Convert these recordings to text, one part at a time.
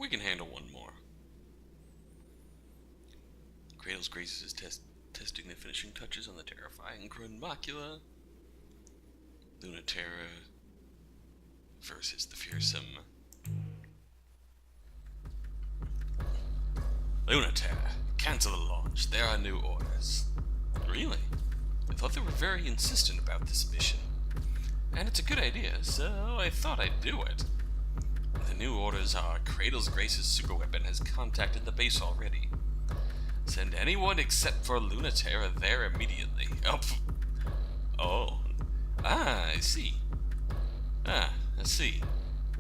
We can handle one more. Kratos Graces is testing the finishing touches on the terrifying Macula. Luna-terra versus the fearsome Luna-terra. Cancel the launch. There are new orders. Really? I thought they were very insistent about this mission. And it's a good idea, so I thought I'd do it. The new orders are Kratos Grace's superweapon has contacted the base already. Send anyone except for Luna-terra there immediately. Oh. I see. I see.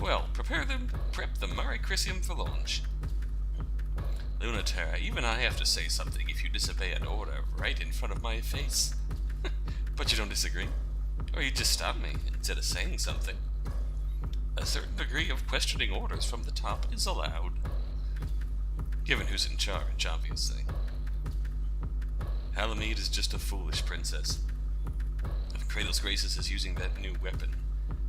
Well, prep the Mare Crisium for launch. Luna-terra, even I have to say something if you disobey an order right in front of my face. But you don't disagree? Or you just stop me instead of saying something. A certain degree of questioning orders from the top is allowed. Given who's in charge, obviously. Halamede is just a foolish princess. If Kratos Graces is using that new weapon,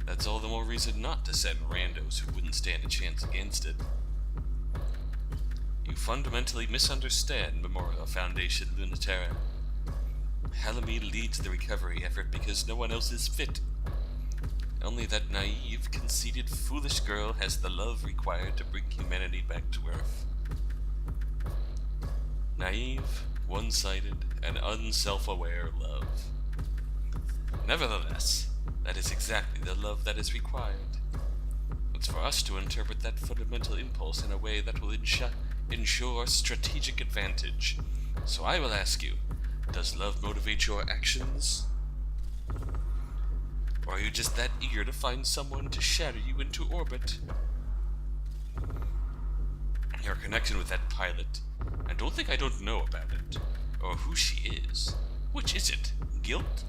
that's all the more reason not to send randos who wouldn't stand a chance against it. You fundamentally misunderstand Memorial Foundation, Luna-terra. Halamede leads the recovery effort because no one else is fit. Only that naive, conceited, foolish girl has the love required to bring humanity back to Earth. Naive, one-sided, and unself-aware love. Nevertheless, that is exactly the love that is required. It's for us to interpret that fundamental impulse in a way that will ensure strategic advantage. So I will ask you, does love motivate your actions? Or are you just that eager to find someone to shatter you into orbit? Your connection with that pilot, and don't think I don't know about it, or who she is. Which is it? Guilt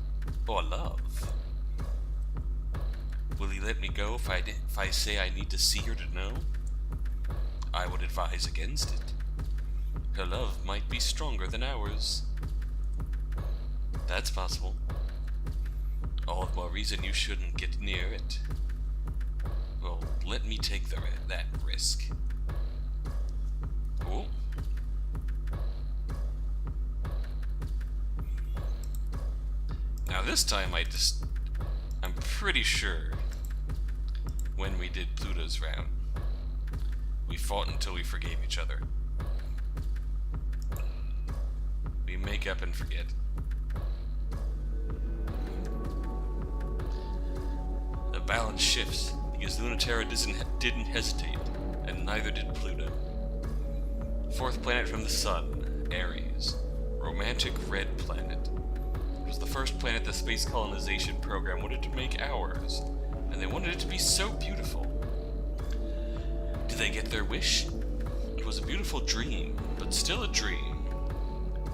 or love? Will he let me go if I say I need to see her to know? I would advise against it. Her love might be stronger than ours. That's possible. All the more reason you shouldn't get near it. Well, let me take that risk. Oh. Now this time I'm pretty sure when we did Pluto's round, we fought until we forgave each other. We make up and forget. The balance shifts because Luna-terra didn't hesitate, and neither did Pluto. Fourth planet from the sun, Ares. Romantic red planet. It was the first planet the space colonization program wanted to make ours, and they wanted it to be so beautiful. Did they get their wish? It was a beautiful dream, but still a dream.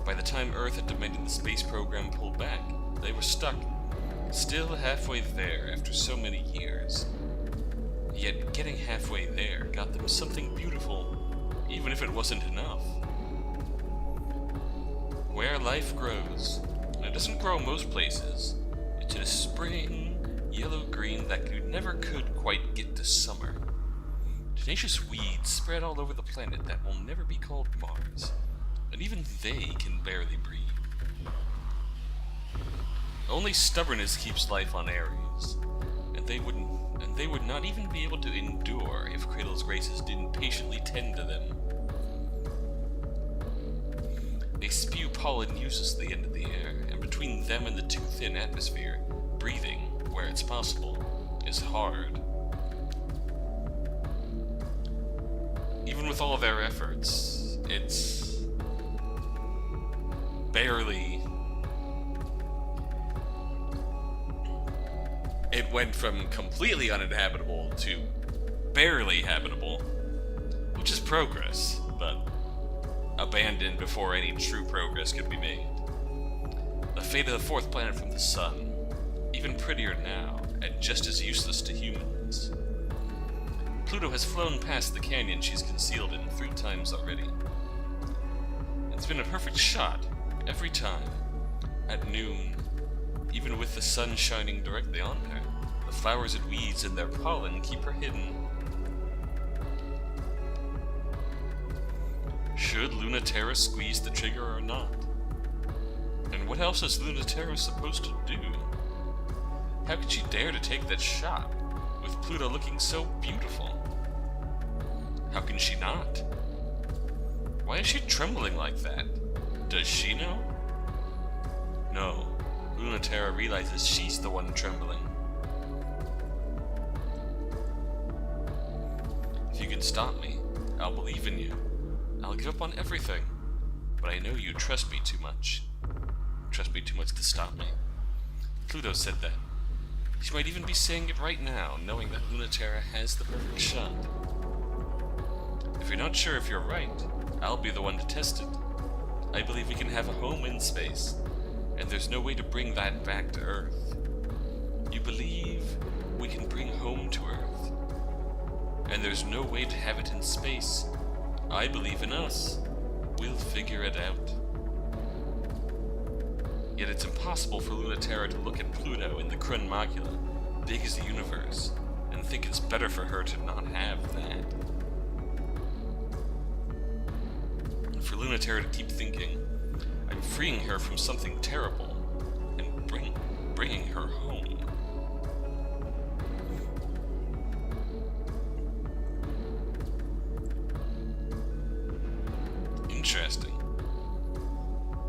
By the time Earth had demanded the space program pulled back, they were stuck, still halfway there after so many years. Yet getting halfway there got them something beautiful, even if it wasn't enough. Where life grows, and it doesn't grow most places, it's in a spring, yellow-green that never could quite get to summer. Tenacious weeds spread all over the planet that will never be called Mars, and even they can barely breathe. Only stubbornness keeps life on Ares, and they would not even be able to endure if Kratos Graces didn't patiently tend to them. They spew pollen uselessly into the air, and between them and the too thin atmosphere, breathing, where it's possible, is hard. Even with all their efforts, it's barely... It went from completely uninhabitable to barely habitable, which is progress, but abandoned before any true progress could be made. The fate of the fourth planet from the sun, even prettier now, and just as useless to humans. Pluto has flown past the canyon she's concealed in 3 times already. It's been a perfect shot, every time. At noon, even with the sun shining directly on her, the flowers and weeds and their pollen keep her hidden. Should luna-terra squeeze the trigger or not? And what else is luna-terra supposed to do? How could she dare to take that shot, with Pluto looking so beautiful? How can she not? Why is she trembling like that? Does she know? No, luna-terra realizes she's the one trembling. If you can stop me, I'll believe in you. I'll give up on everything. But I know you trust me too much. Trust me too much to stop me. Pluto said that. She might even be saying it right now, knowing that luna-terra has the perfect shot. If you're not sure if you're right, I'll be the one to test it. I believe we can have a home in space, and there's no way to bring that back to Earth. You believe we can bring home to Earth, and there's no way to have it in space. I believe in us. We'll figure it out. Yet it's impossible for luna-terra to look at Pluto in the Krun Macula, big as the universe, and think it's better for her to not have that. And for luna-terra to keep thinking, I'm freeing her from something terrible, and bringing her home. Interesting.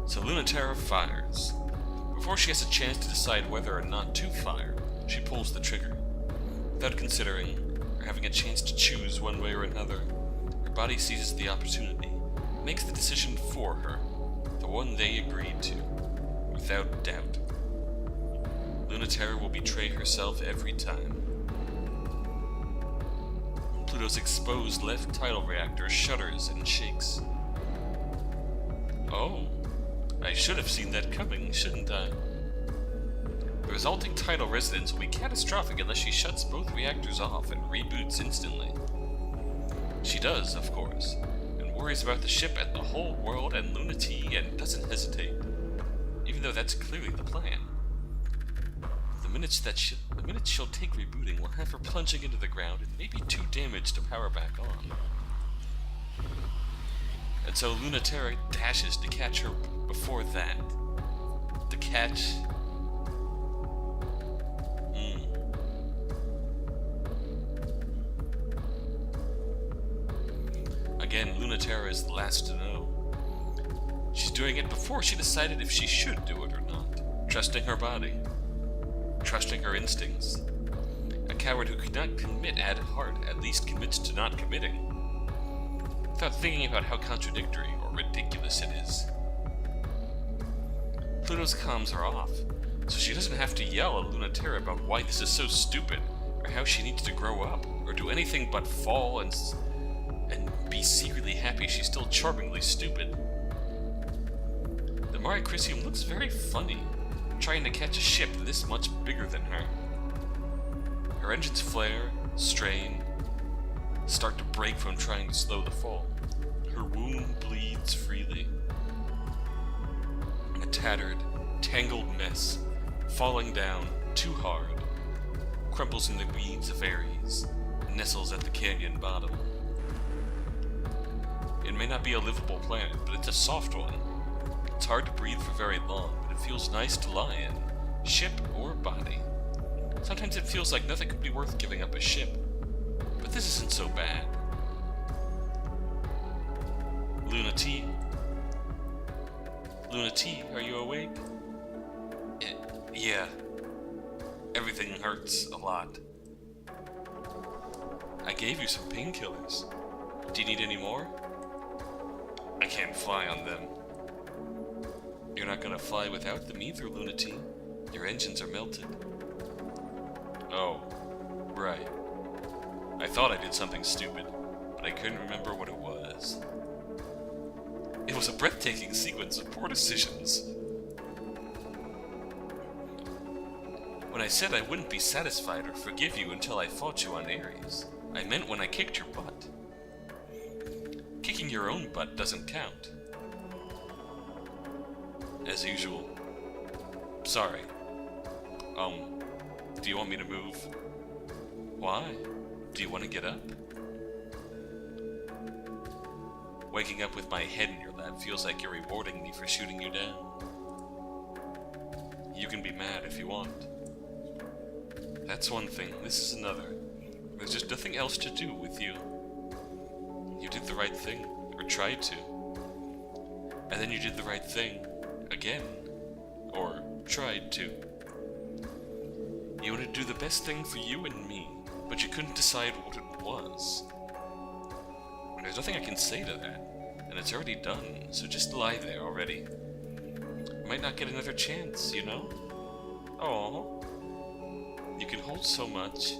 So luna-terra fires. Before she has a chance to decide whether or not to fire, she pulls the trigger. Without considering, or having a chance to choose one way or another, her body seizes the opportunity, makes the decision for her, the one they agreed to, without doubt. Luna-terra will betray herself every time. Pluto's exposed left tidal reactor shudders and shakes. Oh, I should have seen that coming, shouldn't I? The resulting tidal resonance will be catastrophic unless she shuts both reactors off and reboots instantly. She does, of course, and worries about the ship and the whole world and Luna-T and doesn't hesitate, even though that's clearly the plan. The minute she'll take rebooting will have her plunging into the ground and maybe too damaged to power back on. And so luna-terra dashes to catch her before that. To catch... Again, luna-terra is the last to know. She's doing it before she decided if she should do it or not. Trusting her body. Trusting her instincts. A coward who could not commit at heart at least commits to not committing. Without thinking about how contradictory or ridiculous it is. Pluto's comms are off, so she doesn't have to yell at luna-terra about why this is so stupid, or how she needs to grow up, or do anything but fall and be secretly happy she's still charmingly stupid. The Mare Crisium looks very funny, trying to catch a ship this much bigger than her. Her engines flare, strain, start to break from trying to slow the fall. Her wound bleeds freely. A tattered, tangled mess, falling down too hard, crumples in the weeds of Ares, nestles at the canyon bottom. It may not be a livable planet, but it's a soft one. It's hard to breathe for very long, but it feels nice to lie in, ship or body. Sometimes it feels like nothing could be worth giving up a ship, but this isn't so bad. Luna-T? Luna-T, are you awake? Yeah. Everything hurts a lot. I gave you some painkillers. Do you need any more? I can't fly on them. You're not gonna fly without them either, Luna-T. Your engines are melted. Oh, right. I thought I did something stupid, but I couldn't remember what it was. It was a breathtaking sequence of poor decisions. When I said I wouldn't be satisfied or forgive you until I fought you on Ares, I meant when I kicked your butt. Kicking your own butt doesn't count. As usual. Sorry. Do you want me to move? Why? Do you want to get up? Waking up with my head in your lap feels like you're rewarding me for shooting you down. You can be mad if you want. That's one thing, this is another. There's just nothing else to do with you. You did the right thing, or tried to. And then you did the right thing again, or tried to. You wanted to do the best thing for you and me, but you couldn't decide what it was. There's nothing I can say to that, and it's already done, so just lie there already. You might not get another chance, you know? Aww. You can hold so much.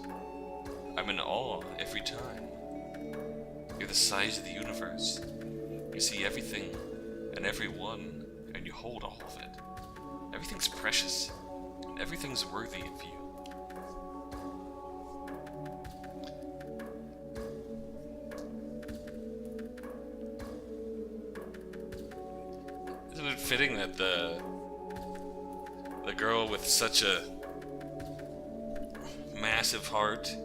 I'm in awe every time. You're the size of the universe. You see everything and everyone, and you hold all of it. Everything's precious, and everything's worthy of you. Isn't it fitting that the girl with such a massive heart,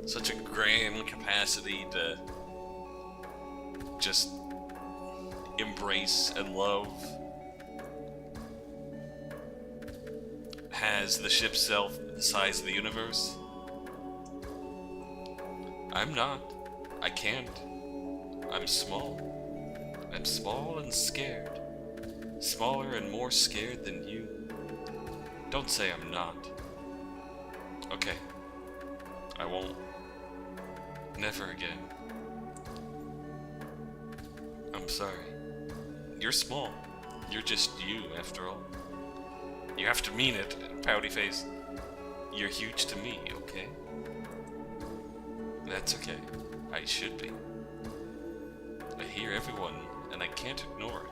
such a grand capacity to just embrace and love, has the ship self the size of the universe? I'm not. I can't. I'm small. I'm small and scared. Smaller and more scared than you. Don't say I'm not. Okay. I won't. Never again. I'm sorry. You're small. You're just you, after all. You have to mean it, pouty face. You're huge to me, okay? That's okay. I should be. I hear everyone, and I can't ignore it.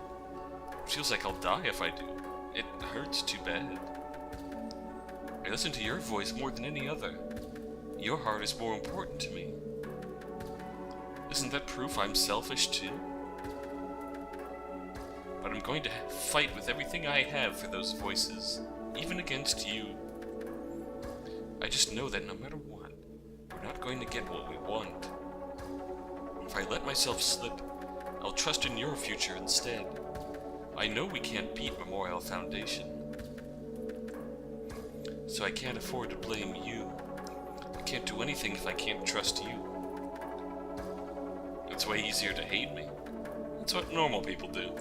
It feels like I'll die if I do. It hurts too bad. I listen to your voice more than any other. Your heart is more important to me. Isn't that proof I'm selfish too? But I'm going to fight with everything I have for those voices, even against you. I just know that no matter what, we're not going to get what we want. If I let myself slip, I'll trust in your future instead. I know we can't beat Memorial Foundation, so I can't afford to blame you. I can't do anything if I can't trust you. It's way easier to hate me. That's what normal people do.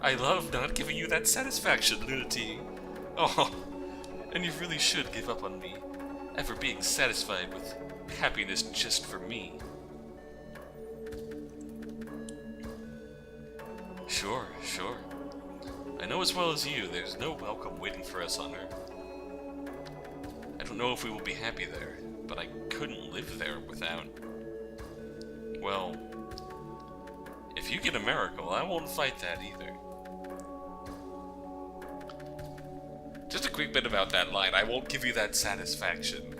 I love not giving you that satisfaction, Luna-terra. Oh, and you really should give up on me, ever being satisfied with happiness just for me. Sure, sure. I know as well as you, there's no welcome waiting for us on Earth. I don't know if we will be happy there, but I couldn't live there without... Well, if you get a miracle, I won't fight that either. Just a quick bit about that line, I won't give you that satisfaction.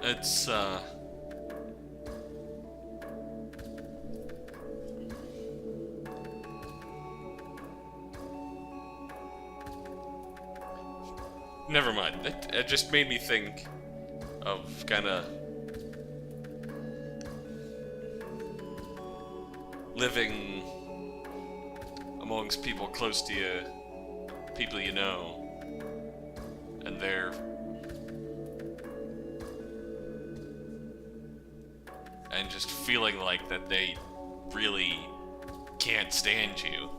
It's, never mind. It just made me think of kinda living amongst people close to you, people you know, and and just feeling like that they really can't stand you,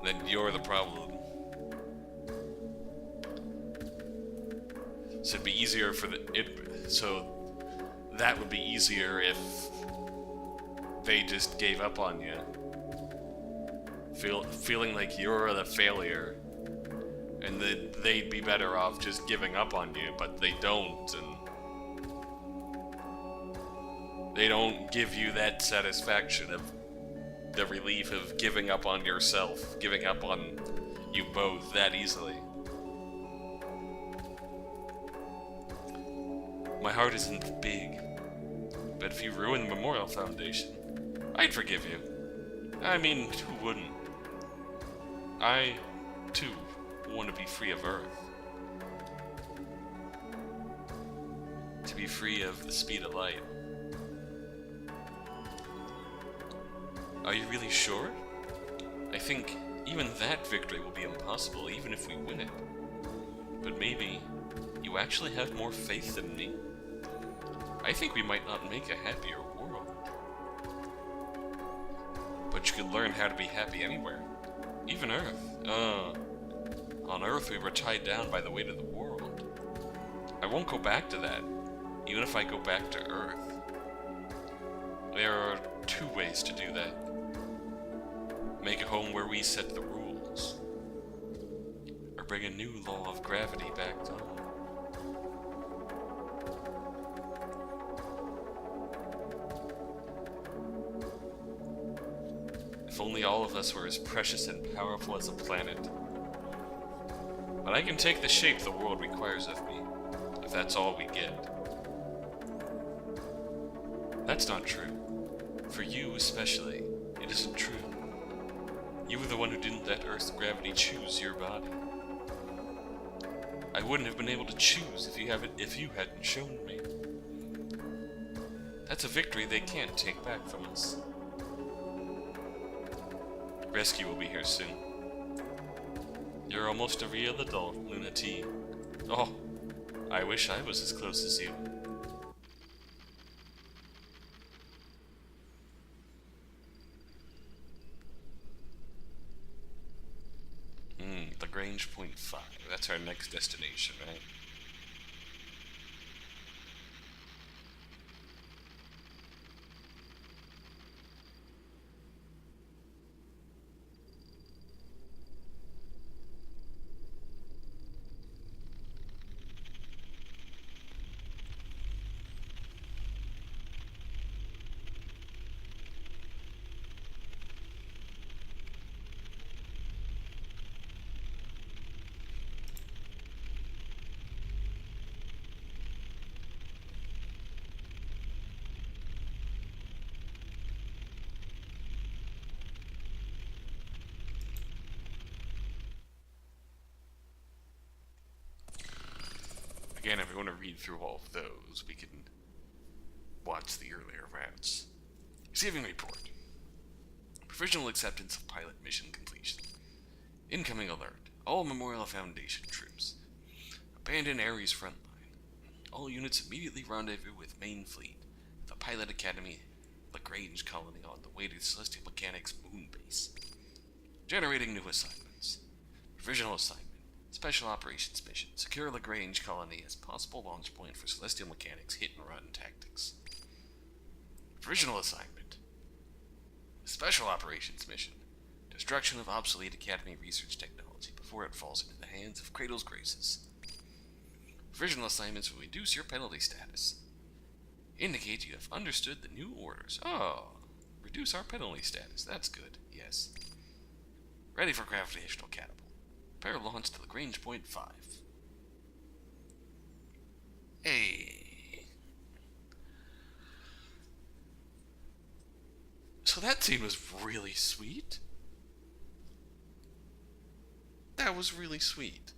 then you're the problem. So it'd be easier for so that would be easier if they just gave up on you. Feeling like you're the failure, and that they'd be better off just giving up on you, but they don't, and they don't give you that satisfaction of the relief of giving up on yourself, giving up on you both that easily. My heart isn't big, but if you ruin the Memorial Foundation, I'd forgive you. I mean, who wouldn't? I, too, want to be free of Earth. To be free of the speed of light. Are you really sure? I think even that victory will be impossible, even if we win it. But maybe you actually have more faith than me? I think we might not make a happier world. But you could learn how to be happy anywhere. Even Earth. On Earth we were tied down by the weight of the world. I won't go back to that, even if I go back to Earth. There are two ways to do that. Make a home where we set the rules. Or bring a new law of gravity back down. If only all of us were as precious and powerful as a planet. But I can take the shape the world requires of me, if that's all we get. That's not true. For you especially, it isn't true. You were the one who didn't let Earth's gravity choose your body. I wouldn't have been able to choose if you hadn't shown me. That's a victory they can't take back from us. Rescue will be here soon. You're almost a real adult, Luna-T. Oh, I wish I was as close as you. Lagrange Point 5. That's our next destination, right? Again, if we want to read through all of those, we can watch the earlier routes. Receiving report. Provisional acceptance of pilot mission completion. Incoming alert. All Memorial Foundation troops. Abandon Ares front line. All units immediately rendezvous with main fleet. The Pilot Academy Lagrange colony on the way to Celestial Mechanics moon base. Generating new assignments. Provisional assignment. Special Operations Mission. Secure Lagrange Colony as possible launch point for Celestial Mechanics hit-and-run tactics. Provisional Assignment. Special Operations Mission. Destruction of obsolete Academy research technology before it falls into the hands of Cradle's Graces. Provisional assignments will reduce your penalty status. Indicate you have understood the new orders. Oh, reduce our penalty status. That's good, yes. Ready for gravitational catapult. Prepare launch to Lagrange Point 5. Hey. So that scene was really sweet. That was really sweet.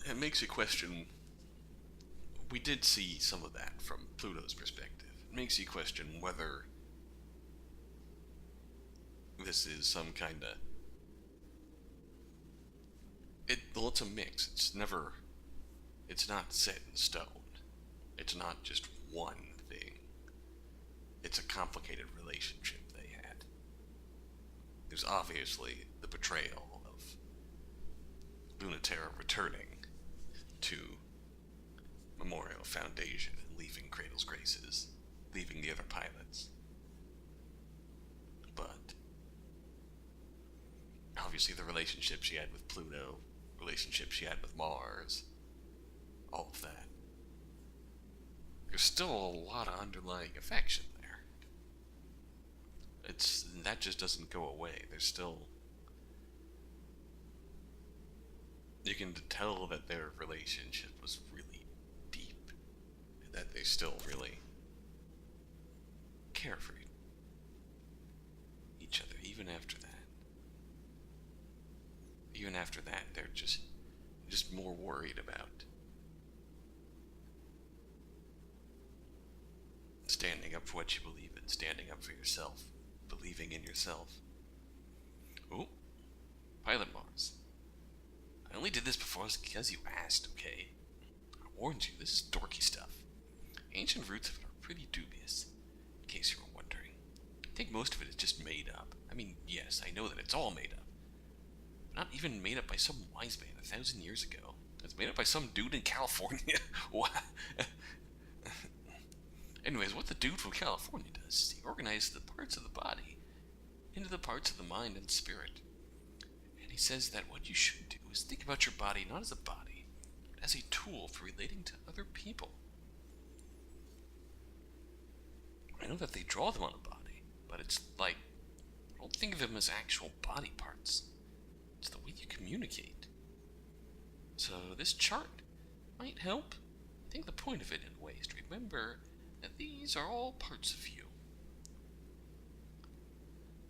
It makes you question. We did see some of that from Pluto's perspective. It makes you question whether this is some kind of... Well, it's a mix. It's not set in stone. It's not just one thing. It's a complicated relationship they had. There's obviously the betrayal of luna-terra returning to Memorial Foundation and leaving Cradle's Graces, leaving the other pilots. But obviously the relationship she had with Pluto, relationship she had with Mars, all of that. There's still a lot of underlying affection there. That just doesn't go away. There's still... You can tell that their relationship was really deep. That they still really care for each other even after that. Even after that, they're just more worried about standing up for what you believe in, standing up for yourself, believing in yourself. Oh, pilot Mars. I only did this because you asked, okay? I warned you, this is dorky stuff. Ancient roots of it are pretty dubious, in case you were wondering. I think most of it is just made up. I mean, yes, I know that it's all made up. But not even made up by some wise man 1,000 years ago. It's made up by some dude in California. What? Anyways, what the dude from California does is he organizes the parts of the body into the parts of the mind and spirit. And he says that what you should do is think about your body not as a body, but as a tool for relating to other people. I know that they draw them on a body, but it's like, don't think of them as actual body parts. It's the way you communicate. So this chart might help. I think the point of it in a way is to remember that these are all parts of you,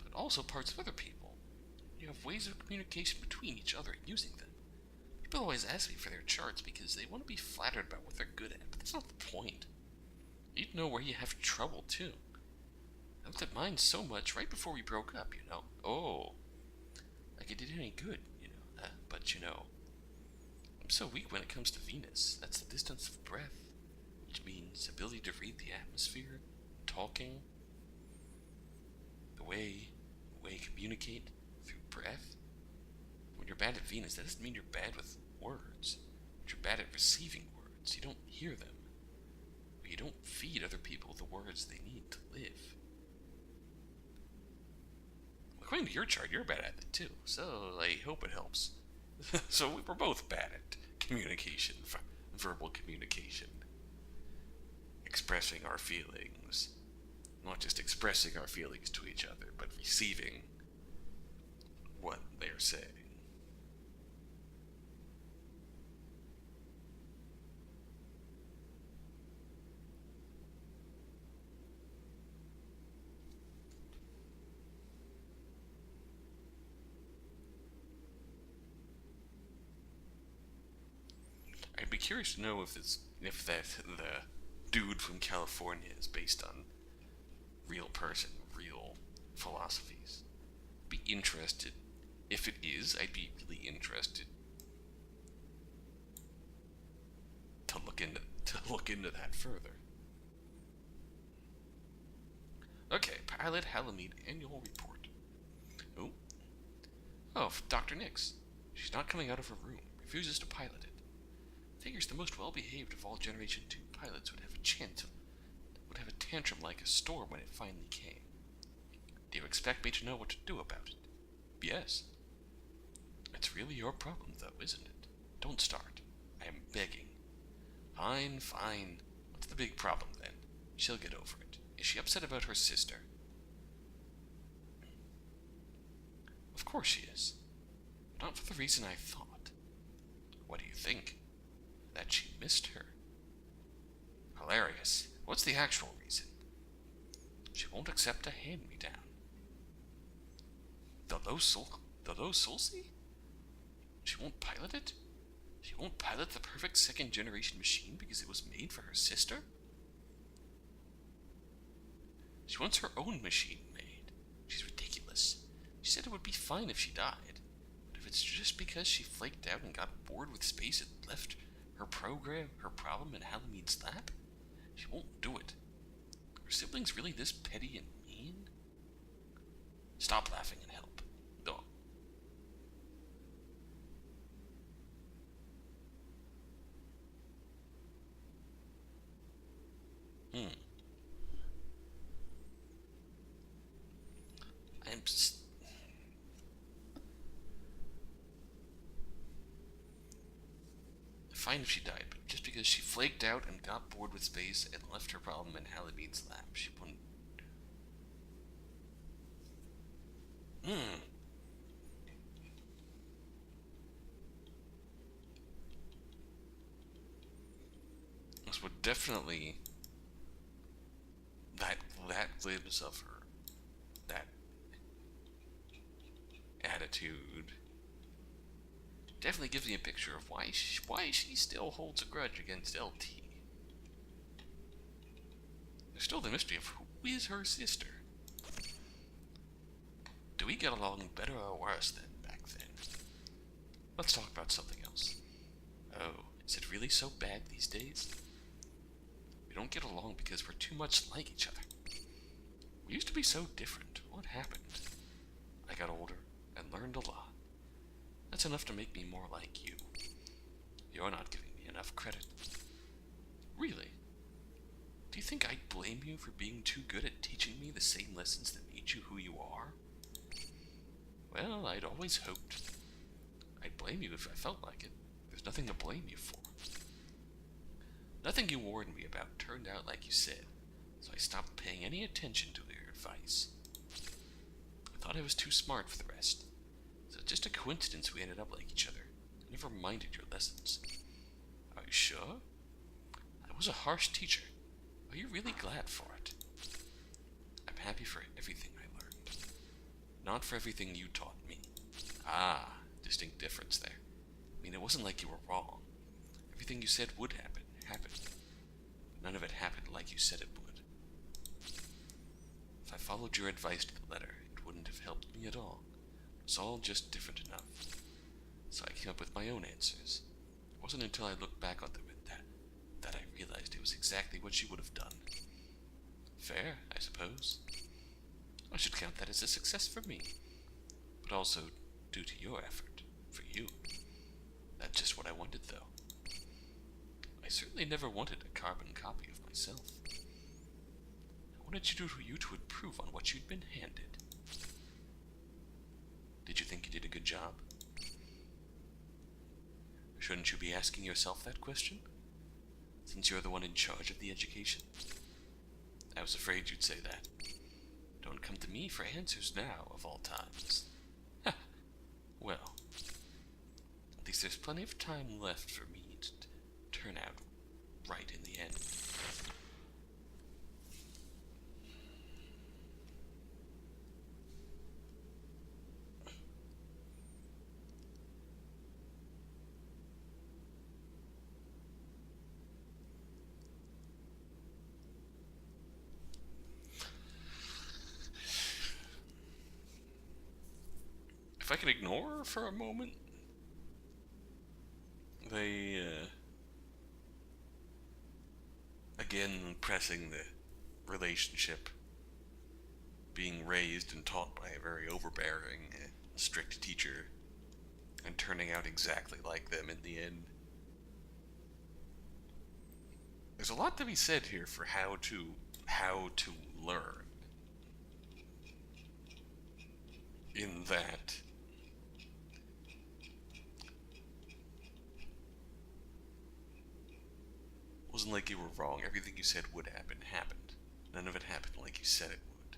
but also parts of other people. You have ways of communication between each other and using them. People always ask me for their charts because they want to be flattered about what they're good at, but that's not the point. You'd know where you have trouble, too. I looked at mine so much right before we broke up, you know. Oh, like it did any good, you know. But, you know, I'm so weak when it comes to Venus. That's the distance of breath, which means ability to read the atmosphere, talking, the way you communicate through breath. When you're bad at Venus, that doesn't mean you're bad with words. But you're bad at receiving words. You don't hear them. You don't feed other people the words they need to live. According to your chart, you're bad at it too, so I hope it helps. So we're both bad at communication, verbal communication. Expressing our feelings. Not just expressing our feelings to each other, but receiving what they're saying. I'd be curious to know if the dude from California is based on real person, real philosophies. Be interested. If it is, I'd be really interested to look into that further. Okay, Pilot Halamede Annual Report. Oh, Dr. Nix. She's not coming out of her room. Refuses to pilot it. Figures the most well-behaved of all Generation 2 pilots would have a tantrum like a storm when it finally came. Do you expect me to know what to do about it? Yes. It's really your problem, though, isn't it? Don't start. I am begging. Fine. What's the big problem, then? She'll get over it. Is she upset about her sister? Of course she is. But not for the reason I thought. What do you think? That she missed her. Hilarious. What's the actual reason? She won't accept a hand-me-down. The low Sulci? She won't pilot it? She won't pilot the perfect second-generation machine because it was made for her sister? She wants her own machine made. She's ridiculous. She said it would be fine if she died. But if it's just because she flaked out and got bored with space and left her problem in Halamede's lap, she won't do it. Are siblings really this petty and mean? Stop laughing and help. No. Fine if she died, but just because she flaked out and got bored with space and left her problem in Halamede's lap, she wouldn't. This would definitely. That glimpse of her, that attitude, definitely gives me a picture of why she still holds a grudge against LT. There's still the mystery of who is her sister. Do we get along better or worse than back then? Let's talk about something else. Oh, is it really so bad these days? We don't get along because we're too much like each other. We used to be so different. What happened? I got older and learned a lot. That's enough to make me more like you. You're not giving me enough credit. Really? Do you think I'd blame you for being too good at teaching me the same lessons that made you who you are? Well, I'd always hoped. I'd blame you if I felt like it. There's nothing to blame you for. Nothing you warned me about turned out like you said, so I stopped paying any attention to your advice. I thought I was too smart for the rest. So it's just a coincidence we ended up like each other. I never minded your lessons. Are you sure? I was a harsh teacher. Are you really glad for it? I'm happy for everything I learned. Not for everything you taught me. Ah, distinct difference there. I mean, it wasn't like you were wrong. Everything you said would happen, happened. But none of it happened like you said it would. If I followed your advice to the letter, it wouldn't have helped me at all. It was all just different enough. So I came up with my own answers. It wasn't until I looked back on them that I realized it was exactly what she would have done. Fair, I suppose. I should count that as a success for me. But also due to your effort, for you. That's just what I wanted, though. I certainly never wanted a carbon copy of myself. I wanted you to improve on what you'd been handed. Did you think you did a good job? Shouldn't you be asking yourself that question? Since you're the one in charge of the education? I was afraid you'd say that. Don't come to me for answers now, of all times. Ha! Well, at least there's plenty of time left for me to turn out right in the end. If I can ignore her for a moment, they, again pressing the relationship, being raised and taught by a very overbearing, strict teacher, and turning out exactly like them in the end. There's a lot to be said here for how to learn. In that it wasn't like you were wrong. Everything you said would happen, happened. None of it happened like you said it would.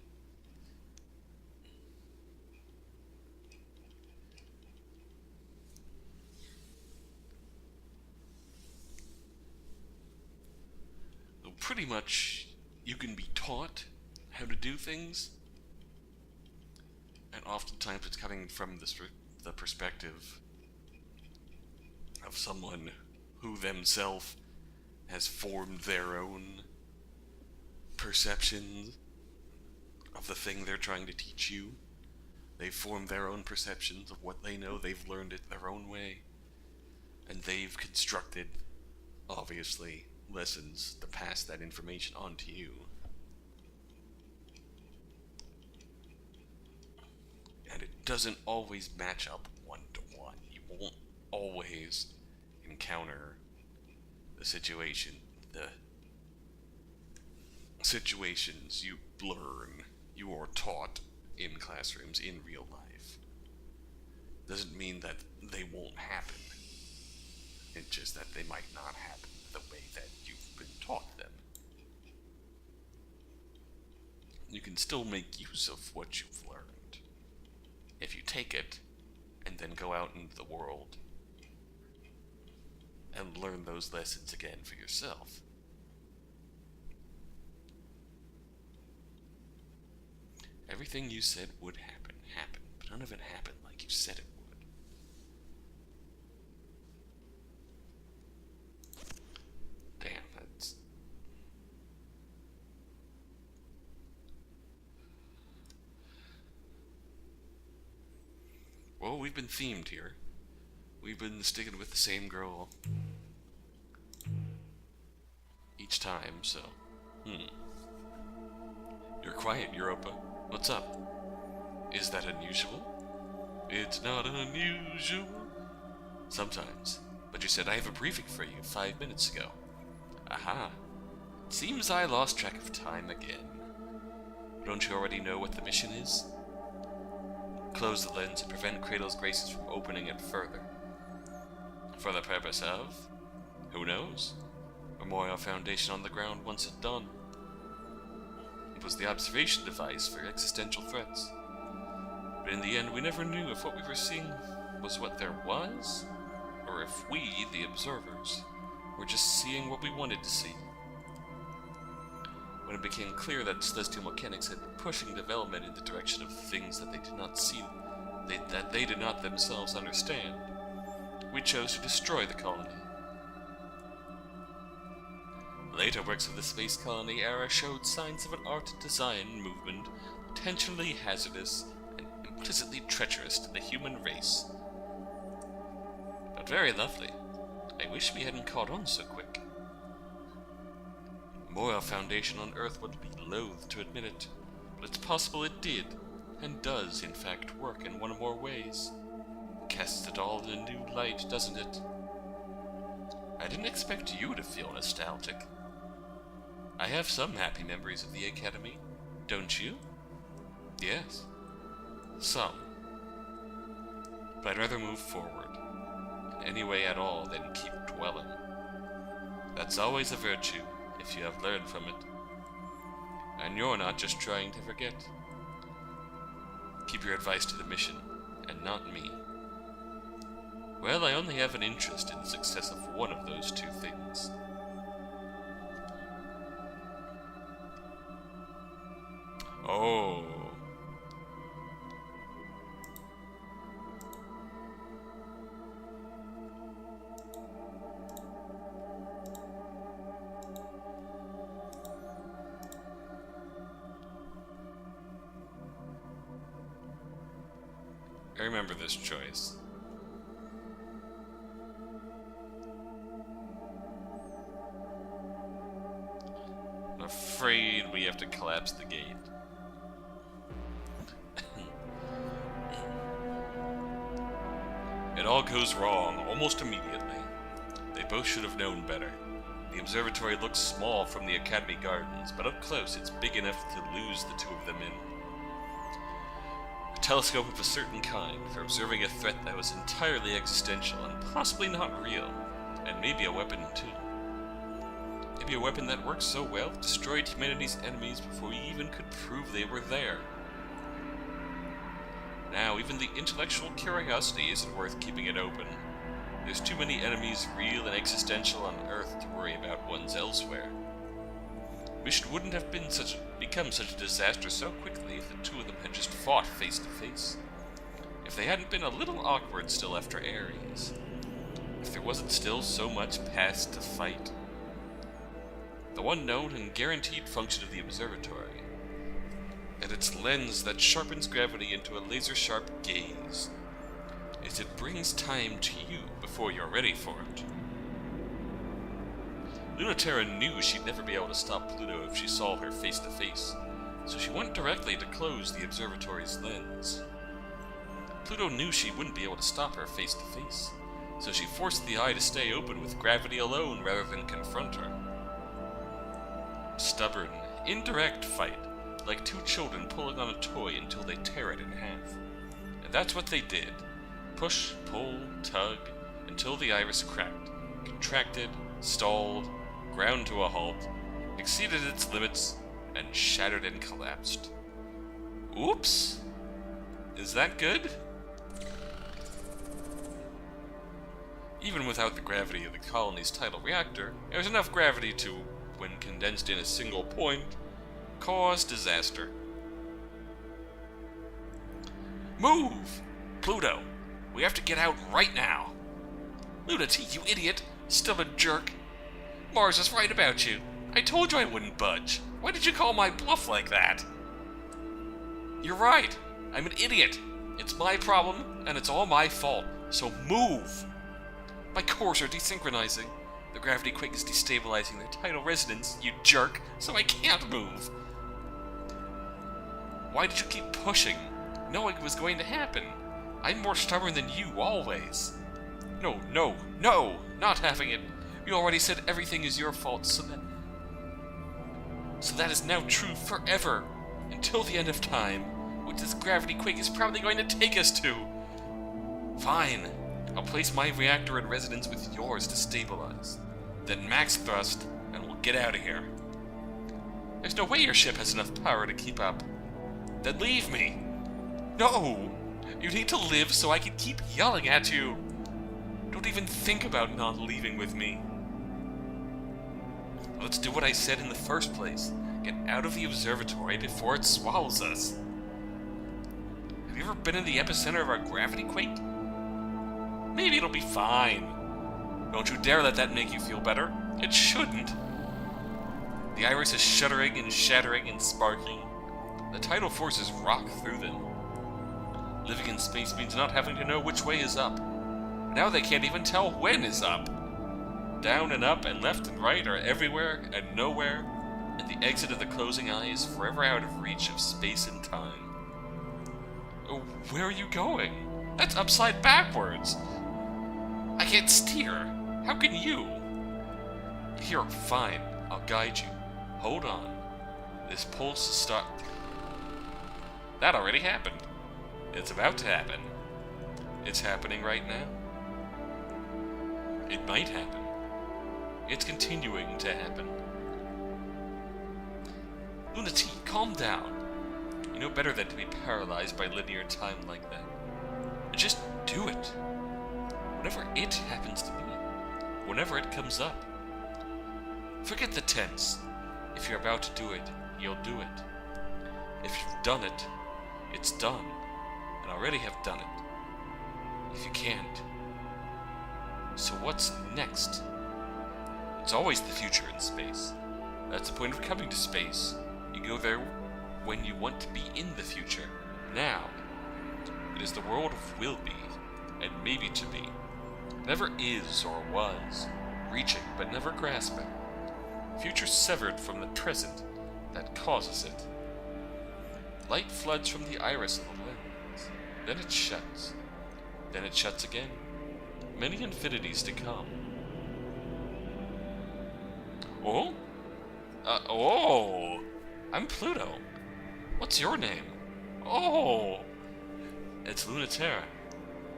So pretty much, you can be taught how to do things, and oftentimes it's coming from the perspective of someone who themselves has formed their own perceptions of the thing they're trying to teach you. They've formed their own perceptions of what they know. They've learned it their own way. And they've constructed, obviously, lessons to pass that information on to you. And it doesn't always match up one-to-one. You won't always encounter the situations you learn, you are taught in classrooms in real life. Doesn't mean that they won't happen. It's just that they might not happen the way that you've been taught them. You can still make use of what you've learned if you take it and then go out into the world and learn those lessons again for yourself. Everything you said would happen, but none of it happened like you said it would. Damn, that's... Well, we've been themed here. We've been sticking with the same girl each time, so... You're quiet, Europa. What's up? Is that unusual? It's not unusual. Sometimes. But you said I have a briefing for you 5 minutes ago. Aha. Seems I lost track of time again. Don't you already know what the mission is? Close the lens and prevent Cradle's graces from opening it further. For the purpose of? Who knows? Memorial Foundation on the ground once it's done. It was the observation device for existential threats. But in the end, we never knew if what we were seeing was what there was, or if we, the observers, were just seeing what we wanted to see. When it became clear that celestial mechanics had been pushing development in the direction of things that they did not see, that they did not themselves understand, we chose to destroy the colony. Later works of the space colony era showed signs of an art and design movement potentially hazardous and implicitly treacherous to the human race. But very lovely. I wish we hadn't caught on so quick. Memorial Foundation on Earth would be loath to admit it, but it's possible it did, and does in fact work in one or more ways. Casts it all in a new light, doesn't it? I didn't expect you to feel nostalgic. I have some happy memories of the Academy, don't you? Yes, some. But I'd rather move forward, in any way at all, than keep dwelling. That's always a virtue, if you have learned from it. And you're not just trying to forget. Keep your advice to the mission, and not me. Well, I only have an interest in the success of one of those two things. Oh. I remember this choice. I'm afraid we have to collapse the gate. It all goes wrong almost immediately. They both should have known better. The observatory looks small from the Academy Gardens, but up close it's big enough to lose the two of them in. A telescope of a certain kind for observing a threat that was entirely existential and possibly not real, and maybe a weapon too. Maybe a weapon that worked so well it destroyed humanity's enemies before we even could prove they were there. Now, even the intellectual curiosity isn't worth keeping it open. There's too many enemies, real and existential, on Earth to worry about ones elsewhere. Mission wouldn't have become such a disaster so quickly if the two of them had just fought face to face. If they hadn't been a little awkward still after Ares. If there wasn't still so much past to fight. The one known and guaranteed function of the observatory, and its lens that sharpens gravity into a laser-sharp gaze, is it brings time to you before you're ready for it. Luna-terra knew she'd never be able to stop Pluto if she saw her face to face, so she went directly to close the observatory's lens. Pluto knew she wouldn't be able to stop her face to face, so she forced the eye to stay open with gravity alone rather than confront her. Stubborn, indirect fight, like two children pulling on a toy until they tear it in half. And that's what they did. Push, pull, tug, until the iris cracked, contracted, stalled, ground to a halt, exceeded its limits, and shattered and collapsed. Oops! Is that good? Even without the gravity of the colony's tidal reactor, there was enough gravity to, when condensed in a single point, cause disaster. Move! Pluto, we have to get out right now. Luna-T, you idiot! Stubborn jerk! Mars is right about you. I told you I wouldn't budge. Why did you call my bluff like that? You're right. I'm an idiot. It's my problem, and it's all my fault. So move! My cores are desynchronizing. The gravity quake is destabilizing their tidal resonance, you jerk, so I can't move. Why did you keep pushing, knowing it was going to happen? I'm more stubborn than you, always. No, no, no! Not having it. You already said everything is your fault, so that is now true forever, until the end of time, which this gravity quake is probably going to take us to. Fine. I'll place my reactor in resonance with yours to stabilize. Then max thrust, and we'll get out of here. There's no way your ship has enough power to keep up. Then leave me. No! You need to live so I can keep yelling at you. Don't even think about not leaving with me. Let's do what I said in the first place. Get out of the observatory before it swallows us. Have you ever been in the epicenter of our gravity quake? Maybe it'll be fine. Don't you dare let that make you feel better. It shouldn't. The iris is shuddering and shattering and sparking. The tidal forces rock through them. Living in space means not having to know which way is up. Now they can't even tell when is up. Down and up and left and right are everywhere and nowhere, and the exit of the closing eye is forever out of reach of space and time. Where are you going? That's upside backwards. I can't steer. How can you? Here, fine. I'll guide you. Hold on. This pulse is stopped. That already happened. It's about to happen. It's happening right now. It might happen. It's continuing to happen. Luna-T, calm down. You know better than to be paralyzed by linear time like that. Just do it. Whenever it happens to be. Whenever it comes up. Forget the tense. If you're about to do it, you'll do it. If you've done it, it's done. And already have done it. If you can't. So what's next? It's always the future in space. That's the point of coming to space. You go there when you want to be in the future. Now. It is the world of will be, and maybe to be. Never is or was, reaching but never grasping. Future severed from the present that causes it. Light floods from the iris of the lens. Then it shuts. Then it shuts again. Many infinities to come. Oh? I'm Pluto. What's your name? Oh! It's luna-terra.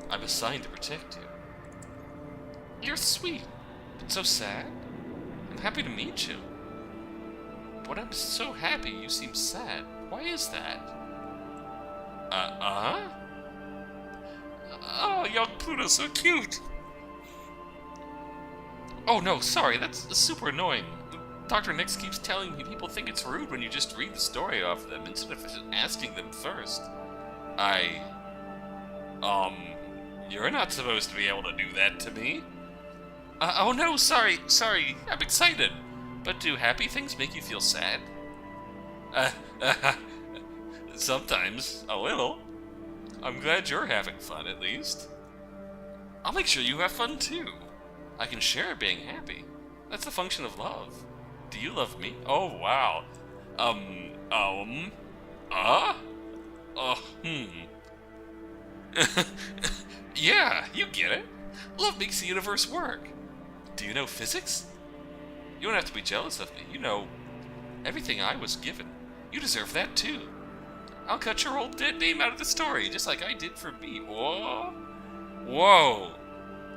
I'm assigned to protect you. You're sweet, but so sad. I'm happy to meet you. But I'm so happy you seem sad. Why is that? Oh, young Pluto's so cute. Oh no, sorry, that's super annoying. Dr. Nix keeps telling me people think it's rude when you just read the story off them instead of asking them first. You're not supposed to be able to do that to me. Oh no, sorry, I'm excited. But do happy things make you feel sad? Sometimes, a little. I'm glad you're having fun, at least. I'll make sure you have fun, too. I can share being happy. That's the function of love. Do you love me? Oh, wow. Yeah, you get it. Love makes the universe work. Do you know physics? You don't have to be jealous of me. You know everything I was given. You deserve that too. I'll cut your old dead name out of the story, just like I did for me. Whoa. Whoa.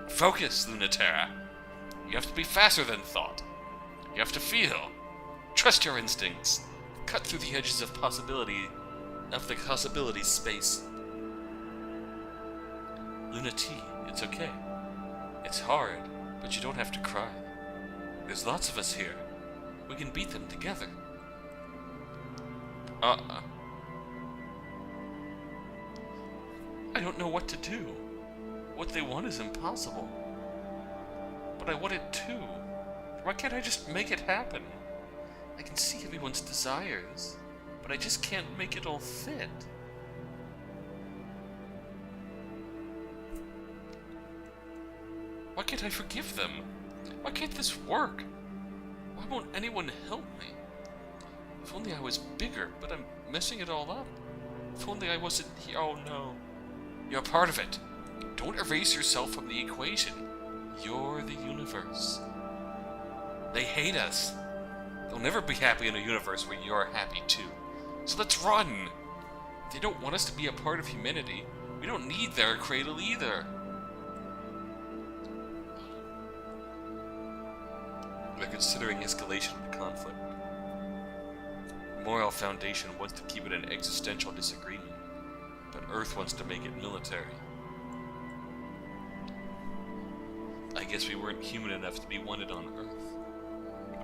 Focus, luna-terra. You have to be faster than thought. You have to feel. Trust your instincts. Cut through the edges of the possibility space. Luna-T, it's okay. It's hard, but you don't have to cry. There's lots of us here. We can beat them together. I don't know what to do. What they want is impossible. But I want it too. Why can't I just make it happen? I can see everyone's desires, but I just can't make it all fit. Why can't I forgive them? Why can't this work? Why won't anyone help me? If only I was bigger, but I'm messing it all up. If only I wasn't here. Oh no. You're part of it. Don't erase yourself from the equation. You're the universe. They hate us. They'll never be happy in a universe where you're happy too. So let's run. If they don't want us to be a part of humanity, we don't need their cradle either. They're considering escalation of the conflict. The Moral Foundation wants to keep it an existential disagreement, but Earth wants to make it military. I guess we weren't human enough to be wanted on Earth.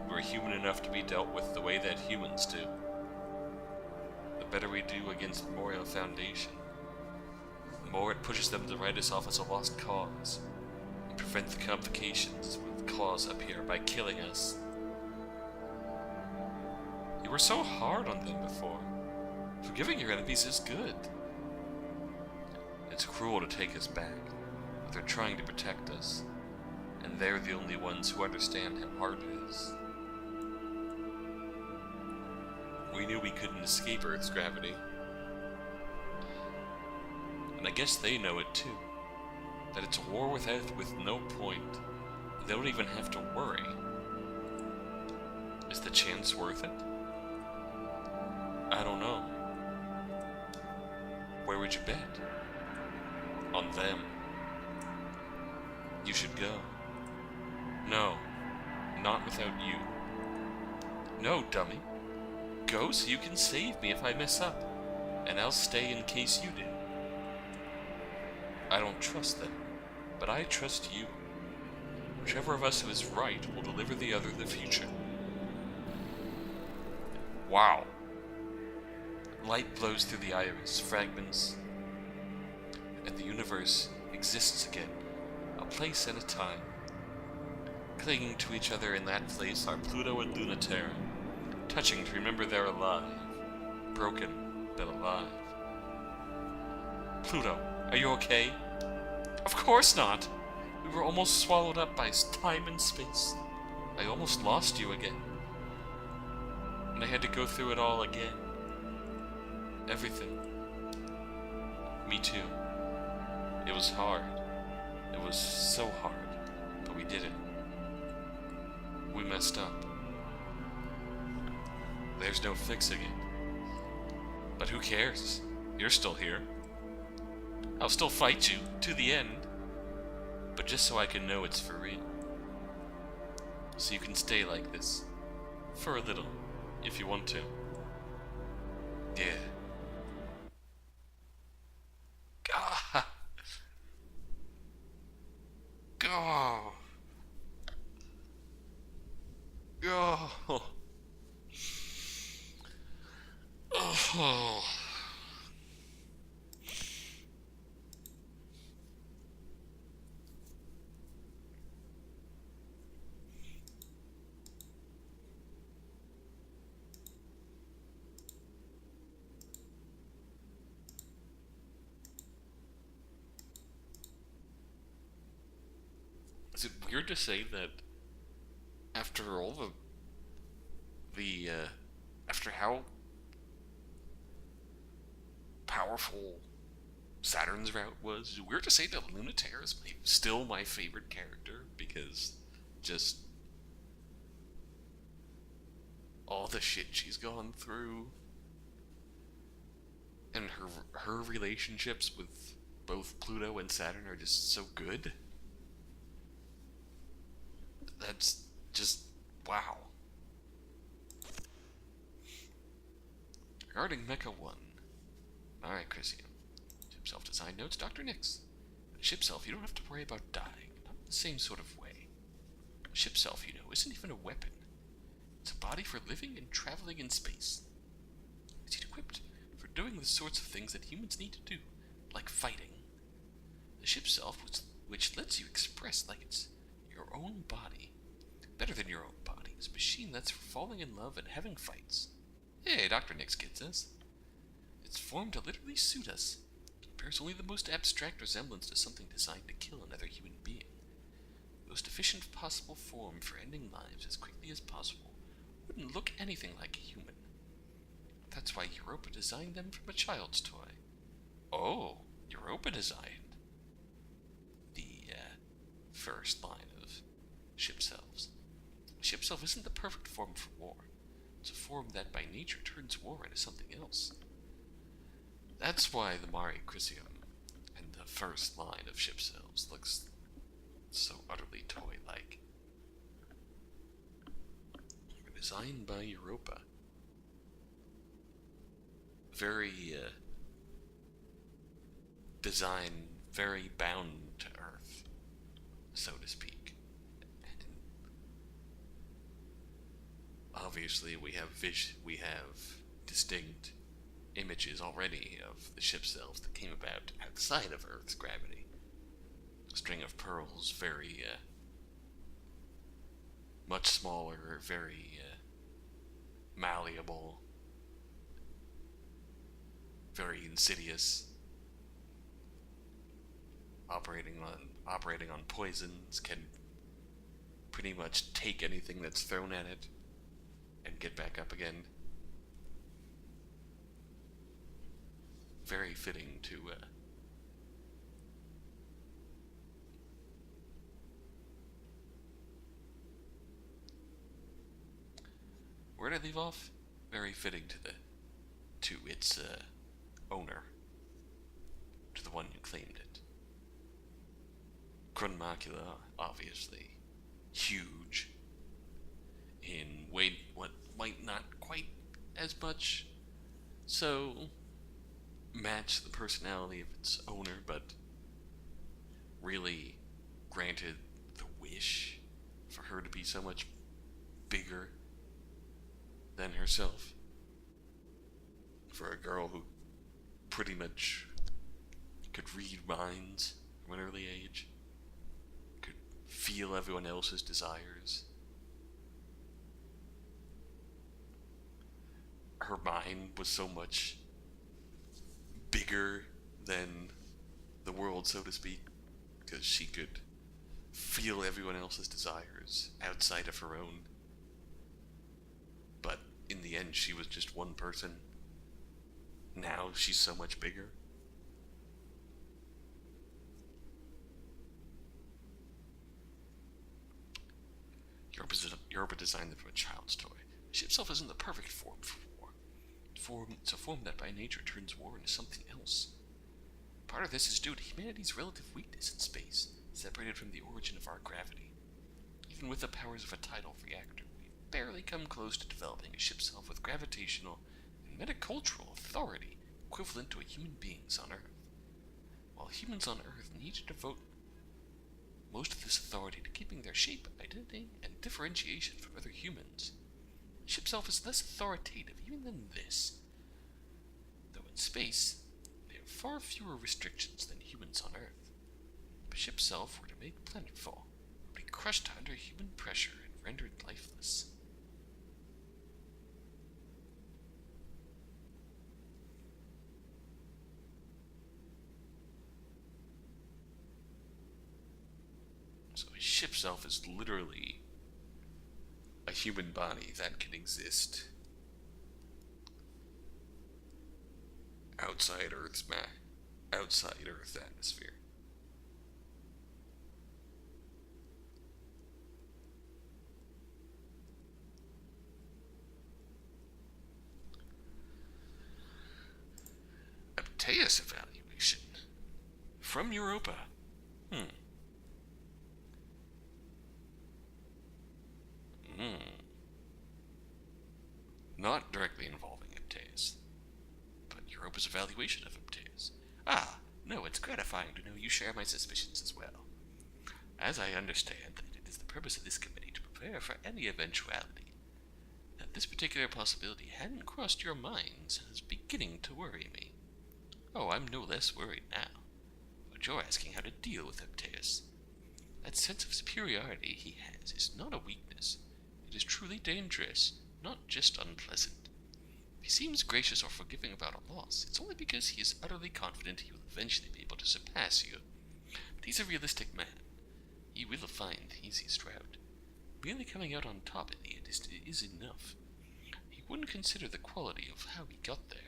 We were human enough to be dealt with the way that humans do. The better we do against the Moral Foundation, the more it pushes them to write us off as a lost cause, and prevent the complications when the cause appear by killing us. You were so hard on them before. Forgiving your enemies is good. It's cruel to take us back, but they're trying to protect us, and they're the only ones who understand how hard it is. We knew we couldn't escape Earth's gravity. And I guess they know it too. That it's a war with Earth with no point. They don't even have to worry. Is the chance worth it? I don't know. Where would you bet? On them. You should go. No, not without you. No, dummy. Go so you can save me if I mess up, and I'll stay in case you do. I don't trust them, but I trust you. Whichever of us who is right will deliver the other the future. Wow. Light blows through the iris, fragments, and the universe exists again, a place and a time. Clinging to each other in that place are Pluto and luna-terra, touching to remember they're alive. Broken, but alive. Pluto, are you okay? Of course not! We were almost swallowed up by time and space. I almost lost you again. And I had to go through it all again. Everything. Me too. It was hard. It was so hard. But we did it. We messed up. There's no fixing it. But who cares? You're still here. I'll still fight you, to the end. But just so I can know it's for real. So you can stay like this. For a little, if you want to. Yeah. God. God. God. Oh. Is it weird to say that after all after how powerful Saturn's route was, is it weird to say that luna-terra is still my favorite character, because just all the shit she's gone through and her relationships with both Pluto and Saturn are just so good. That's just wow. Regarding Mecha 1. Alright, Christian. Ship self-design notes, Dr. Nix. With a ship self, you don't have to worry about dying. Not in the same sort of way. A ship self, you know, isn't even a weapon. It's a body for living and traveling in space. It's equipped for doing the sorts of things that humans need to do, like fighting. The ship self, which lets you express like it's your own body. Better than your own body. It's a machine that's for falling in love and having fights. Hey, Dr. Nix gets us. It's formed to literally suit us. It bears only the most abstract resemblance to something designed to kill another human being. The most efficient possible form for ending lives as quickly as possible wouldn't look anything like a human. That's why Europa designed them from a child's toy. Oh, Europa designed the first line of ship selves. A ship self isn't the perfect form for war. It's a form that by nature turns war into something else. That's why the Mari Chrysium and the first line of ship selves looks so utterly toy-like. They were designed by Europa. Very, very bound to Earth, so to speak. And obviously, we have distinct images already of the ship selves that came about outside of Earth's gravity. A string of pearls, very, much smaller, very, malleable, very insidious, operating on poisons, can pretty much take anything that's thrown at it and get back up again. Very fitting to where did I leave off? Very fitting to its owner, to the one who claimed it. Chronomacula, obviously, huge, in weight, what might not quite as much so match the personality of its owner, but really granted the wish for her to be so much bigger than herself. For a girl who pretty much could read minds from an early age, could feel everyone else's desires. Her mind was so much bigger than the world, so to speak, because she could feel everyone else's desires outside of her own. But in the end, she was just one person. Now she's so much bigger. Europa designed them from a child's toy. The ship itself isn't the perfect form for war. It's a form that by nature turns war into something else. Part of this is due to humanity's relative weakness in space, separated from the origin of our gravity. Even with the powers of a tidal reactor, we barely come close to developing a ship self with gravitational and metacultural authority equivalent to a human being's on Earth. While humans on Earth need to devote most of this authority to keeping their shape, identity, and differentiation from other humans, the ship self is less authoritative even than this. Though in space, they have far fewer restrictions than humans on Earth. If a ship self were to make planetfall, it would be crushed under human pressure and rendered lifeless. So a ship self is literally a human body that can exist outside Earth's atmosphere. Apteus evaluation from Europa. Not directly involving Apteus, but Europa's evaluation of Apteus. Ah, no, it's gratifying to know you share my suspicions as well. As I understand that it is the purpose of this committee to prepare for any eventuality, that this particular possibility hadn't crossed your minds is beginning to worry me. Oh, I'm no less worried now. But you're asking how to deal with Apteus. That sense of superiority he has is not a weakness. It is truly dangerous, not just unpleasant. If he seems gracious or forgiving about a loss, it's only because he is utterly confident he will eventually be able to surpass you. But he's a realistic man. He will find the easiest route. Merely coming out on top in the end is enough. He wouldn't consider the quality of how he got there.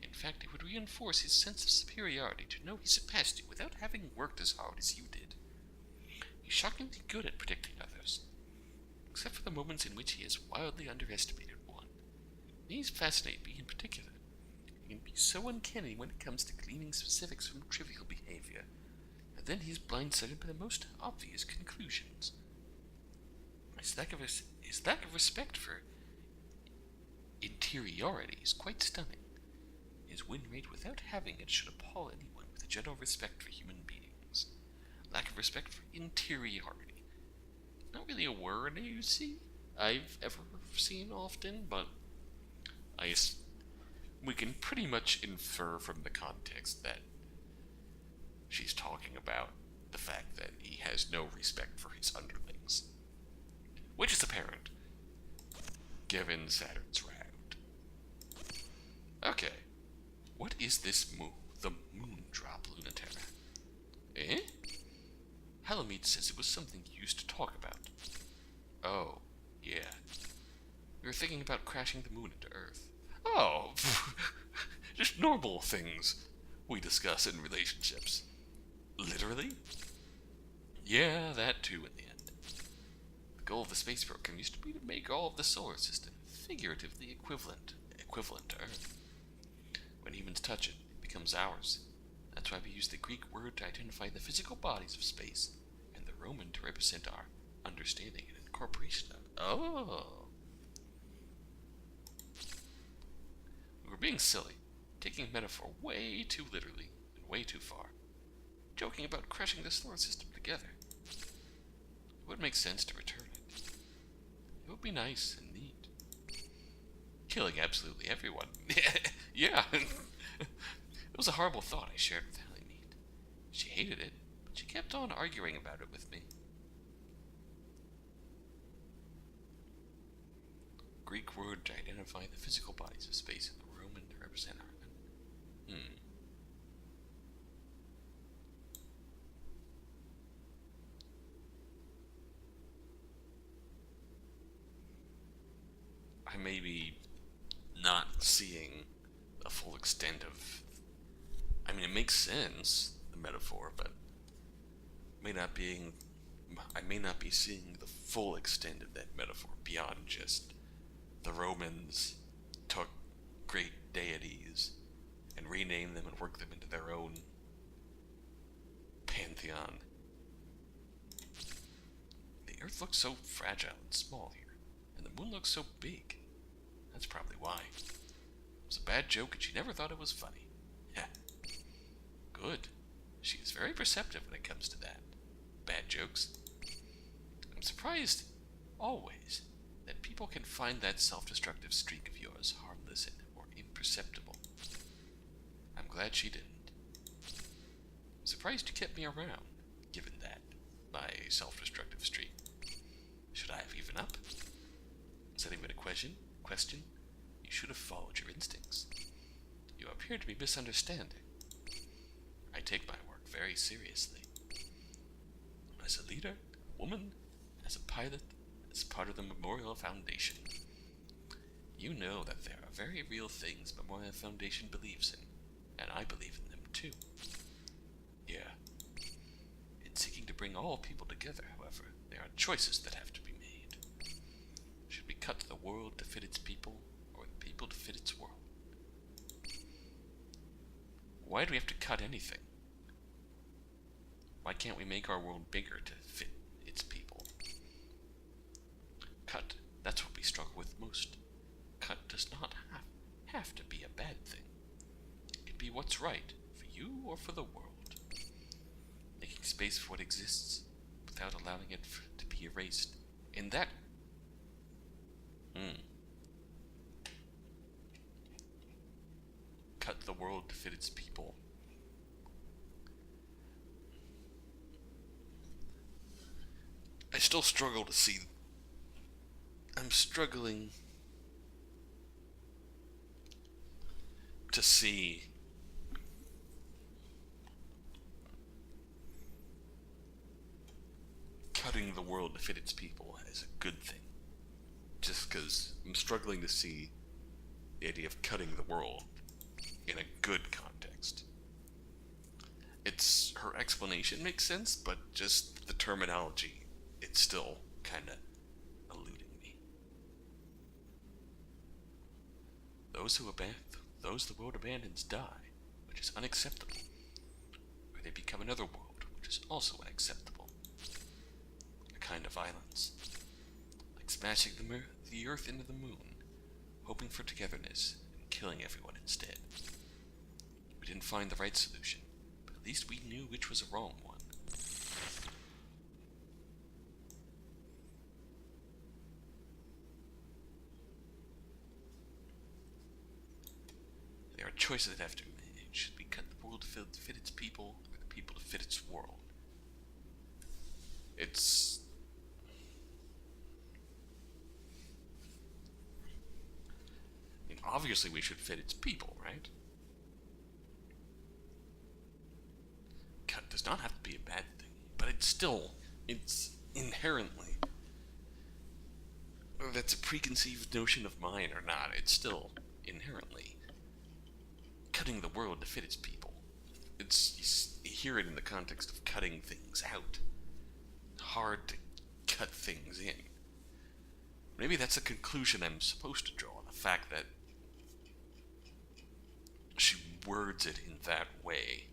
In fact, it would reinforce his sense of superiority to know he surpassed you without having worked as hard as you did. He's shockingly good at predicting others, except for the moments in which he has wildly underestimated one. These fascinate me in particular. He can be so uncanny when it comes to gleaning specifics from trivial behavior, and then he's blindsided by the most obvious conclusions. His lack of respect for interiority is quite stunning. His win rate without having it should appall anyone with a general respect for human beings. Lack of respect for interiority. Not really a word, you see, I've ever seen often, but we can pretty much infer from the context that she's talking about the fact that he has no respect for his underlings. Which is apparent, given Saturn's round. Okay, what is this the moon drop, luna-terra? Eh? Halamede says it was something you used to talk about. Oh, yeah. We were thinking about crashing the moon into Earth. Oh, just normal things we discuss in relationships. Literally? Yeah, that too in the end. The goal of the space program used to be to make all of the solar system figuratively equivalent to Earth. When humans touch it, it becomes ours. That's why we use the Greek word to identify the physical bodies of space, and the Roman to represent our understanding and incorporation of it. Oh! We were being silly, taking metaphor way too literally and way too far, joking about crushing the solar system together. It would make sense to return it. It would be nice and neat. Killing absolutely everyone. Yeah. It was a horrible thought I shared with Halamede. She hated it, but she kept on arguing about it with me. Greek word to identify the physical bodies of space and the Roman to represent our... I may be not seeing the full extent of... I mean, it makes sense, the metaphor, but I may not be seeing the full extent of that metaphor beyond just the Romans took great deities and renamed them and worked them into their own pantheon. The Earth looks so fragile and small here, and the moon looks so big. That's probably why. It was a bad joke and she never thought it was funny. Yeah. Good. She is very perceptive when it comes to that. Bad jokes. I'm surprised, always, that people can find that self-destructive streak of yours harmless and or imperceptible. I'm glad she didn't. I'm surprised you kept me around, given that, my self-destructive streak. Should I have given up? Is that even a question? You should have followed your instincts. You appear to be misunderstanding. I take my work very seriously. As a leader, a woman, as a pilot, as part of the Memorial Foundation. You know that there are very real things Memorial Foundation believes in, and I believe in them too. Yeah. In seeking to bring all people together, however, there are choices that have to be made. Should we cut the world to fit its people, or the people to fit its world? Why do we have to cut anything? Why can't we make our world bigger to fit its people? Cut, that's what we struggle with most. Cut does not have to be a bad thing. It can be what's right, for you or for the world. Making space for what exists, without allowing it to be erased. In that... Cut the world to fit its people. I still struggle to see. I'm struggling to see cutting the world to fit its people as a good thing. Just because I'm struggling to see the idea of cutting the world in a good context. It's her explanation makes sense, but just the terminology, it's still kind of eluding me. Those the world abandons die, which is unacceptable. Or they become another world, which is also unacceptable. A kind of violence, like smashing the earth into the moon, hoping for togetherness and killing everyone instead. We didn't find the right solution, but at least we knew which was a wrong one. There are choices that have to be made. Should we cut the world to fit its people, or the people to fit its world? It's... I mean, obviously we should fit its people, right? Cut does not have to be a bad thing, but it's inherently, whether that's a preconceived notion of mine or not, it's still inherently cutting the world to fit its people. You hear it in the context of cutting things out. Hard to cut things in. Maybe that's a conclusion I'm supposed to draw, the fact that she words it in that way.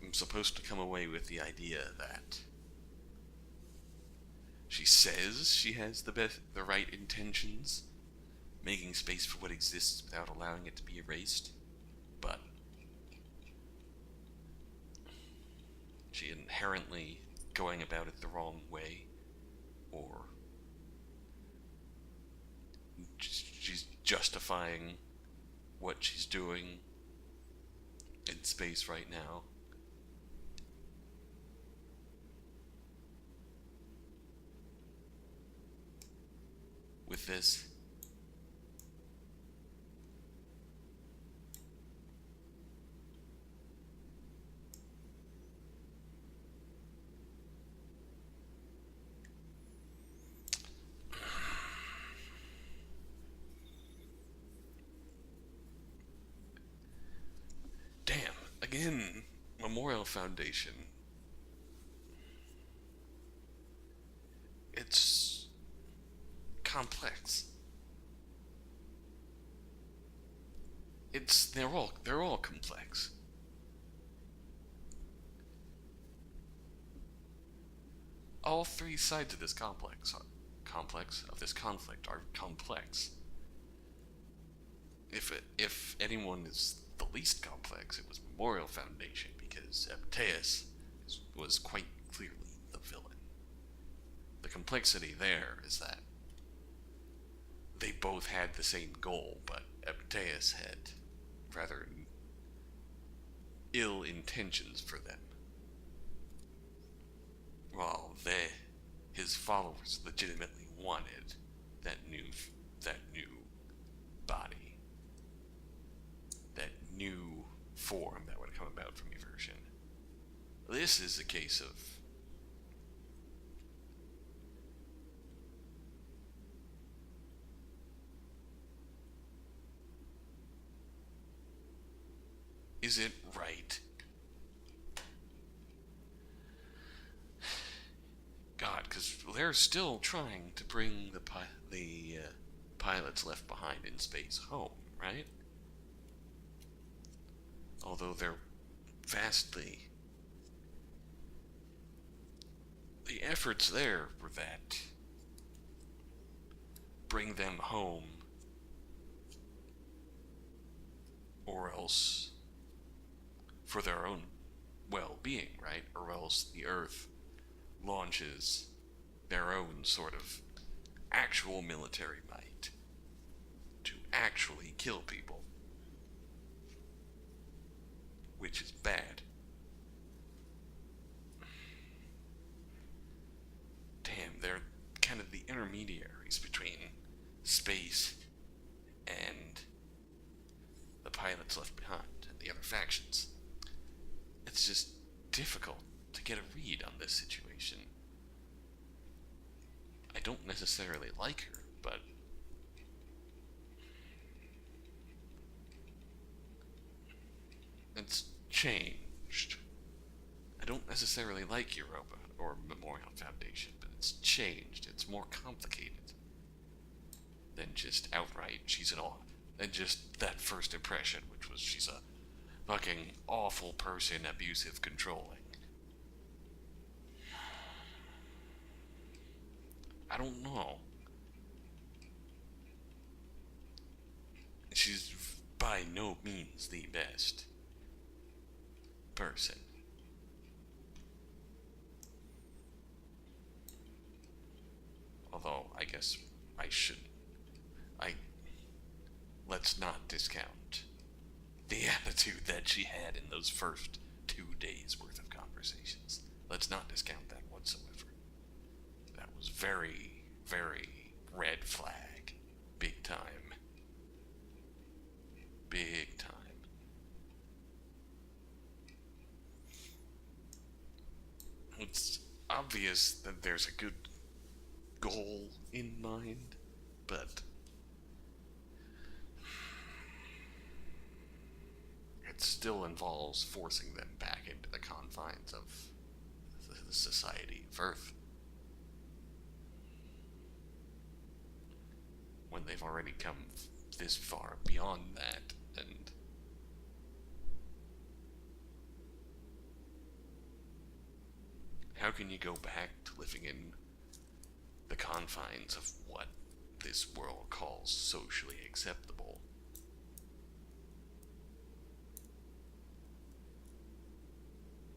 I'm supposed to come away with the idea that she says she has the right intentions, making space for what exists without allowing it to be erased, but she inherently going about it the wrong way, or she's justifying what she's doing in space right now. With this, damn, again, Memorial Foundation. It's complex. They're all complex. All three sides of this conflict are complex. If anyone is the least complex, it was Memorial Foundation, because Epteus was quite clearly the villain. The complexity there is that they both had the same goal, but Epteus had rather ill intentions for them, while his followers legitimately wanted that new body, that new form that would come about from eversion. This is a case of is it right? God, because they're still trying to bring the pilots left behind in space home, right? Although they're vastly... The efforts there were that bring them home, or else for their own well-being, right? Or else the Earth launches their own sort of actual military might to actually kill people, which is bad. intermediaries between space and the pilots left behind and the other factions. It's just difficult to get a read on this situation. I don't necessarily like her, but it's changed. I don't necessarily like Europa or Memorial Foundation, but it's changed. It's more complicated than just outright she's an odd. Than just that first impression, which was she's a fucking awful person, abusive, controlling. I don't know. She's by no means the best person. Although, I guess I shouldn't. Let's not discount the attitude that she had in those first 2 days worth of conversations. Let's not discount that whatsoever. That was very, very red flag. Big time. Big time. It's obvious that there's a good goal in mind, but it still involves forcing them back into the confines of the society of Earth. When they've already come this far beyond that, and how can you go back to living in the confines of what this world calls socially acceptable?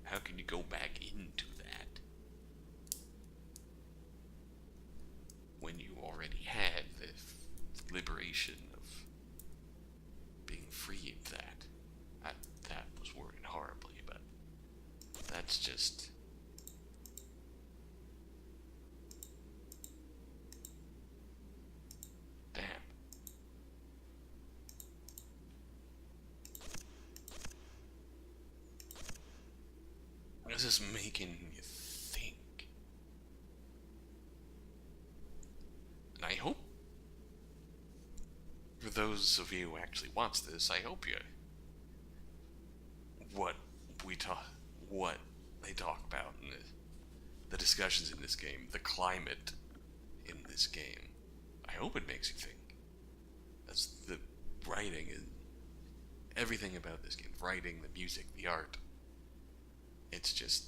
How can you go back into that when you already had the liberation of being free of that? That was worded horribly, but that's just... damn. This is making you think. And I hope, for those of you who actually watch this, I hope you... what they talk about in the discussions in this game, the climate in this game, I hope it makes you think. That's the writing and everything about this game. Writing, the music, the art. It's just